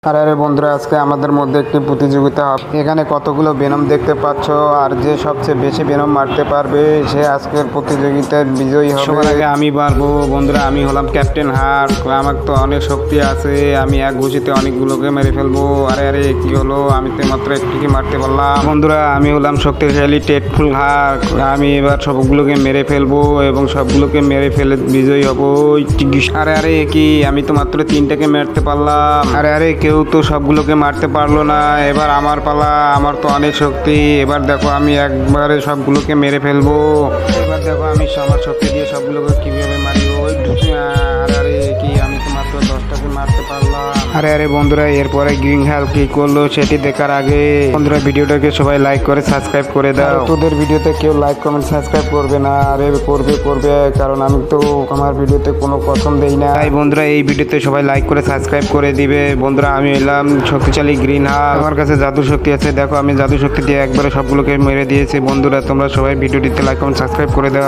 আরে বন্ধুরা, আজকে আমাদের মধ্যে একটি প্রতিযোগিতা হবে। এখানে কতগুলো বেনম দেখতে পাচ্ছ, আর যে সবচেয়ে বেশি বেনম মারতে পারবে সে আজকের প্রতিযোগিতার বিজয়ী হবে। সবার আগে আমি পারবো বন্ধুরা, আমি হলাম ক্যাপ্টেন হার্ট। আমার তো অনেক শক্তি আছে, আমি এক ঘুষিতে অনেকগুলোকে মেরে ফেলবো। আরে কি হলো, আমি তো মাত্র একটিকে মারতে পারলাম। বন্ধুরা, আমি হলাম শক্তিশালী টেটফুল হার্ট। আমি এবার সবগুলোকে মেরে ফেলবো এবং সবগুলোকে মেরে ফেলে বিজয়ী হবো। আরে কি, আমি তো মাত্র তিনটাকে মারতে পারলাম। আরে কেউ তো সবগুলোকে মারতে পারলো না। এবার আমার পালা, আমার তো অনেক শক্তি। এবার দেখো আমি একবারে সবগুলোকে মেরে ফেলবো। এবার দেখো আমি আমার শক্তি দিয়ে সবগুলোকে কিভাবে মারি। ওই আরে কি, আমি তো মাত্র 10টাকে মারতে পারলাম। আরে বন্ধুরা, এরপরে গ্রিন হেল্প কি করলো সেটি দেখার আগে বন্ধুরা ভিডিওটাকে সবাই লাইক করে সাবস্ক্রাইব করে দাও। তোদের ভিডিওতে কেউ লাইক কমেন্ট সাবস্ক্রাইব করবে না। আরে করবে কারণ আমি তো আমার ভিডিওতে কোনো কথম দেই না। তাই বন্ধুরা এই ভিডিওতে সবাই লাইক করে সাবস্ক্রাইব করে দিবে। বন্ধুরা আমি এলাম শক্তিশালী গ্রিন হার্ট। আমার কাছে জাদু শক্তি আছে। দেখো আমি জাদু শক্তি দিয়ে একবারে সবগুলোকে মেরে দিয়েছি। বন্ধুরা তোমরা সবাই ভিডিওটিতে লাইক কমেন্ট সাবস্ক্রাইব করে দাও।